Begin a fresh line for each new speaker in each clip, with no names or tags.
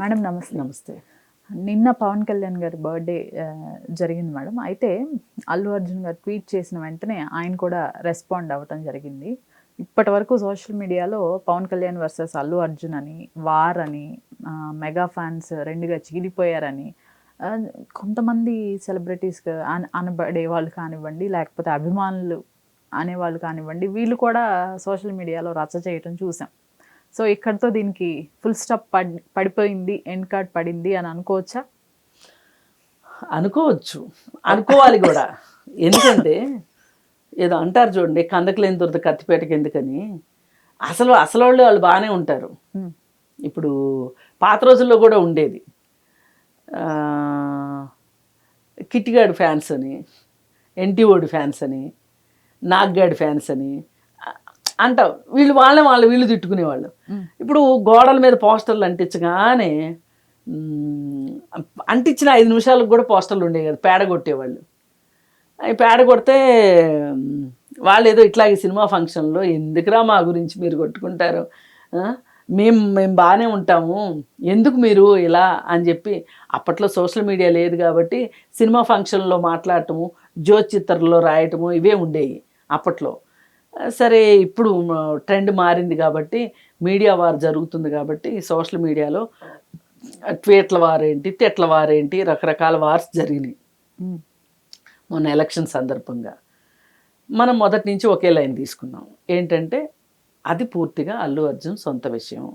Madam నమస్తే.
నమస్తే.
నిన్న పవన్ కళ్యాణ్ గారి బర్త్డే జరిగింది మేడం. అయితే అల్లు అర్జున్ గారు ట్వీట్ చేసిన వెంటనే ఆయన కూడా రెస్పాండ్ అవ్వటం జరిగింది. ఇప్పటి వరకు సోషల్ మీడియాలో పవన్ కళ్యాణ్ వర్సెస్ అల్లు అర్జున్ అని, వార్ అని, మెగా ఫ్యాన్స్ రెండుగా చీలిపోయారని, కొంతమంది సెలబ్రిటీస్ అనబడే వాళ్ళు కానివ్వండి, లేకపోతే అభిమానులు అనేవాళ్ళు కానివ్వండి, వీళ్ళు కూడా సోషల్ మీడియాలో రచ్చ చేయటం చూసాం. సో ఇక్కడితో దీనికి ఫుల్ స్టాప్ పడిపోయింది, ఎండ్ కార్డ్ పడింది అని అనుకోవచ్చా?
అనుకోవచ్చు, అనుకోవాలి కూడా. ఎందుకంటే ఏదో అంటారు చూడండి, కందకు లేని దొరద కత్తిపేటకి ఎందుకని. అసలు వాళ్ళు బాగానే ఉంటారు. ఇప్పుడు పాత రోజుల్లో కూడా ఉండేది, కిట్టిగాడి ఫ్యాన్స్ అని, ఎన్టీఓడి ఫ్యాన్స్ అని, నాగ్గాడి ఫ్యాన్స్ అని అంటావు. వీళ్ళు తిట్టుకునేవాళ్ళు. ఇప్పుడు గోడల మీద పోస్టర్లు అంటించగానే అంటించిన 5 నిమిషాలకు కూడా పోస్టర్లు ఉండేవి కదా, పేడ కొట్టేవాళ్ళు. అవి పేడ కొడితే వాళ్ళు ఏదో ఇట్లాగే సినిమా ఫంక్షన్లో ఎందుకురా మా గురించి మీరు కొట్టుకుంటారు, మేము బాగానే ఉంటాము, ఎందుకు మీరు ఇలా అని చెప్పి. అప్పట్లో సోషల్ మీడియా లేదు కాబట్టి సినిమా ఫంక్షన్లో మాట్లాడటము, జ్యోతిచిత్రలో రాయటము ఇవే ఉండేవి అప్పట్లో. సరే, ఇప్పుడు ట్రెండ్ మారింది కాబట్టి, మీడియా వార్ జరుగుతుంది కాబట్టి సోషల్ మీడియాలో ట్వీట్ల వారేంటి, తిట్ల వారేంటి, రకరకాల వార్స్ జరిగినాయి. మొన్న ఎలక్షన్ సందర్భంగా మనం మొదటి నుంచి ఒకే లైన్ తీసుకున్నాం. ఏంటంటే అది పూర్తిగా అల్లు అర్జున్ సొంత విషయం,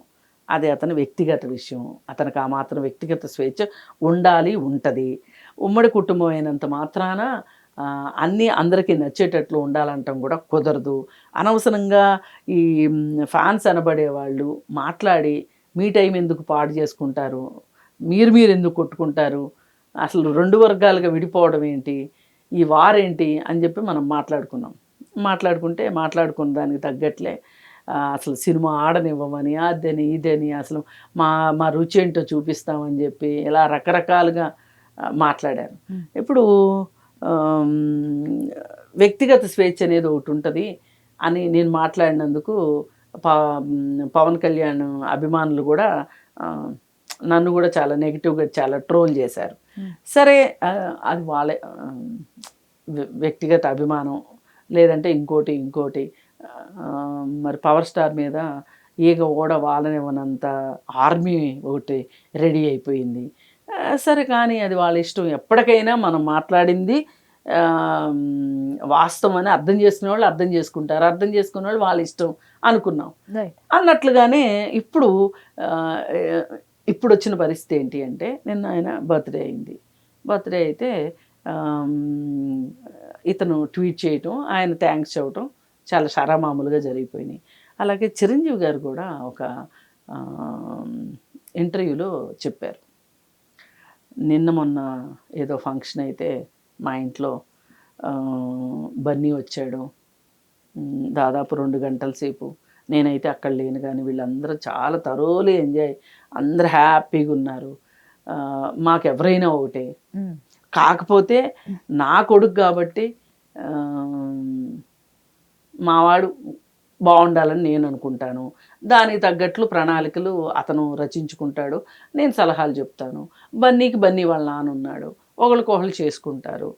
అది అతని వ్యక్తిగత విషయం. అతనికి ఆ మాత్రం వ్యక్తిగత స్వేచ్ఛ ఉండాలి, ఉంటుంది. ఉమ్మడి కుటుంబం అయినంత మాత్రాన అన్నీ అందరికీ నచ్చేటట్లు ఉండాలంటాం కూడా కుదరదు. అనవసరంగా ఈ ఫ్యాన్స్ అనబడేవాళ్ళు మాట్లాడి మీ టైం ఎందుకు పాడు చేసుకుంటారు, మీరు ఎందుకు కొట్టుకుంటారు, అసలు 2 వర్గాలుగా విడిపోవడం ఏంటి, ఈ వారేంటి అని చెప్పి మనం మాట్లాడుకున్న దానికి తగ్గట్లే అసలు సినిమా ఆడనివ్వమని, అదని ఇదని, అసలు మా రుచి ఏంటో చూపిస్తామని చెప్పి ఇలా రకరకాలుగా మాట్లాడారు. ఇప్పుడు వ్యక్తిగత స్వేచ్ఛ అనేది ఒకటి ఉంటుంది అని నేను మాట్లాడినందుకు పవన్ కళ్యాణ్ అభిమానులు కూడా నన్ను కూడా చాలా నెగిటివ్గా చాలా ట్రోల్ చేశారు. సరే, అది వాళ్ళే వ్యక్తిగత అభిమానం, లేదంటే ఇంకోటి. మరి పవర్ స్టార్ మీద ఈగ ఓడ వాళ్ళనివ్వనంత ఆర్మీ ఒకటి రెడీ అయిపోయింది. సరే, కానీ అది వాళ్ళ ఇష్టం. ఎప్పటికైనా మనం మాట్లాడింది వాస్తవం అని అర్థం చేసుకునే వాళ్ళు అర్థం చేసుకుంటారు, అర్థం చేసుకునే వాళ్ళు వాళ్ళ ఇష్టం అనుకున్నాం. అన్నట్లుగానే ఇప్పుడు వచ్చిన పరిస్థితి ఏంటి అంటే, నిన్న ఆయన బర్త్డే అయింది. బర్త్డే అయితే ఇతను ట్వీట్ చేయటం, ఆయన థ్యాంక్స్ చెప్పటం చాలా షరామామూలుగా జరిగిపోయినాయి. అలాగే చిరంజీవి గారు కూడా ఒక ఇంటర్వ్యూలో చెప్పారు, నిన్న మొన్న ఏదో ఫంక్షన్ అయితే మా ఇంట్లో బన్నీ వచ్చాడు, దాదాపు 2 గంటల సేపు. నేనైతే అక్కడ లేను, కానీ వీళ్ళందరూ చాలా తరోలీ ఎంజాయ్, అందరూ హ్యాపీగా ఉన్నారు. మాకెవరైనా ఒకటే, కాకపోతే నా కొడుకు కాబట్టి మావాడు బాగుండాలని నేను అనుకుంటాను. దానికి తగ్గట్లు ప్రణాళికలు అతను రచించుకుంటాడు, నేను సలహాలు చెప్తాను. బన్నీ వాళ్ళ నాన్న ఉన్నాడు, ఒకరికొకరు చేసుకుంటారు.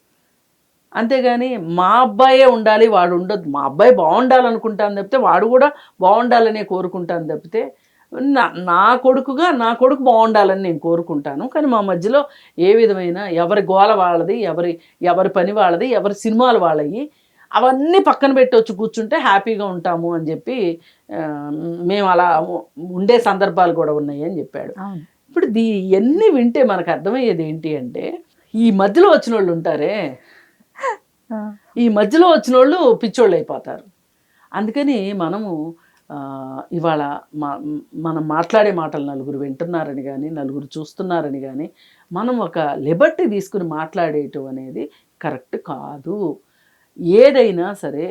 అంతేగాని మా అబ్బాయే ఉండాలి వాడు ఉండదు, మా అబ్బాయి బాగుండాలనుకుంటాను తప్పితే వాడు కూడా బాగుండాలనే కోరుకుంటాను తప్పితే నా కొడుకు బాగుండాలని నేను కోరుకుంటాను. కానీ మా మధ్యలో ఏ విధమైన ఎవరి గోల వాళ్ళది, ఎవరి పని వాళ్ళది, ఎవరి సినిమాలు వాళ్ళవి, అవన్నీ పక్కన పెట్టి వచ్చి కూర్చుంటే హ్యాపీగా ఉంటాము అని చెప్పి మేము అలా ఉండే సందర్భాలు కూడా ఉన్నాయి అని చెప్పాడు. ఇప్పుడు ఇవన్నీ వింటే మనకు అర్థమయ్యేది ఏంటి అంటే, ఈ మధ్యలో వచ్చిన వాళ్ళు ఉంటారే, ఈ మధ్యలో వచ్చిన వాళ్ళు పిచ్చోళ్ళు అయిపోతారు. అందుకని మనము ఇవాళ మనం మాట్లాడే మాటలు నలుగురు వింటున్నారని కానీ, నలుగురు చూస్తున్నారని కానీ, మనం ఒక లిబర్టీ తీసుకుని మాట్లాడేయటం అనేది కరెక్ట్ కాదు. ఏదైనా సరే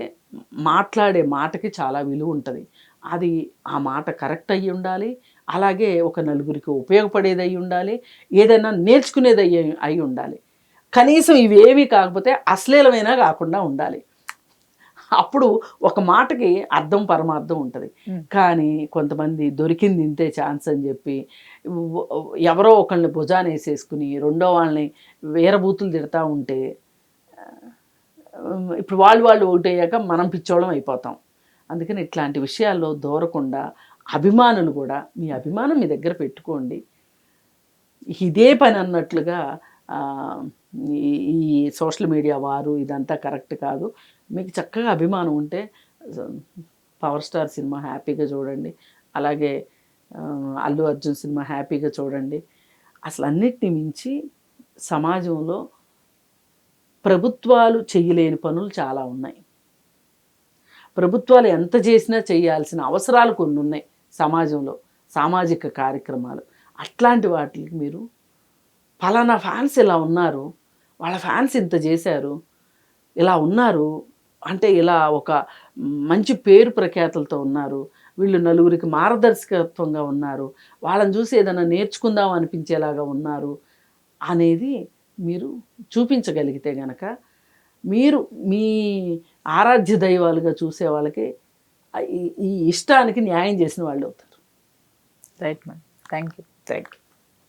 మాట్లాడే మాటకి చాలా విలువ ఉంటుంది. అది ఆ మాట కరెక్ట్ అయ్యి ఉండాలి, అలాగే ఒక నలుగురికి ఉపయోగపడేది అయ్యి ఉండాలి, ఏదైనా నేర్చుకునేది అయి ఉండాలి. కనీసం ఇవేవి కాకపోతే అశ్లీలమైనా కాకుండా ఉండాలి. అప్పుడు ఒక మాటకి అర్థం పరమార్థం ఉంటుంది.
Hmm.
కానీ కొంతమంది దొరికింది ఇంతే ఛాన్స్ అని చెప్పి ఎవరో ఒకళ్ళని భుజాన వేసేసుకుని రెండో వాళ్ళని వీరబూతులు తిడతా ఉంటే ఇప్పుడు వాళ్ళు ఒకటయ్యాక మనం పిచ్చోళం అయిపోతాం. అందుకని ఇట్లాంటి విషయాల్లో దూరకుండా అభిమానులు కూడా మీ అభిమానం మీ దగ్గర పెట్టుకోండి. ఇదే పని అన్నట్లుగా ఈ సోషల్ మీడియా వారు ఇదంతా కరెక్ట్ కాదు. మీకు చక్కగా అభిమానం ఉంటే పవర్ స్టార్ సినిమా హ్యాపీగా చూడండి, అలాగే అల్లు అర్జున్ సినిమా హ్యాపీగా చూడండి. అసలు అన్నిటిని మించి సమాజంలో ప్రభుత్వాలు చేయలేని పనులు చాలా ఉన్నాయి. ప్రభుత్వాలు ఎంత చేసినా చేయాల్సిన అవసరాలు కొన్ని ఉన్నాయి సమాజంలో, సామాజిక కార్యక్రమాలు. అట్లాంటి వాటికి మీరు ఫలానా ఫ్యాన్స్ ఇలా ఉన్నారు, వాళ్ళ ఫ్యాన్స్ ఇంత చేశారు, ఇలా ఉన్నారు అంటే ఇలా ఒక మంచి పేరు ప్రఖ్యాతులతో ఉన్నారు, వీళ్ళు నలుగురికి మార్గదర్శకత్వంగా ఉన్నారు, వాళ్ళని చూసి ఏదైనా నేర్చుకుందాం అనిపించేలాగా ఉన్నారు అనేది మీరు చూపించగలిగితే గనక మీరు మీ ఆరాధ్య దైవాలుగా చూసే వాళ్ళకి ఈ ఇష్టానికి న్యాయం చేసిన వాళ్ళు అవుతారు.
Right madam, thank you.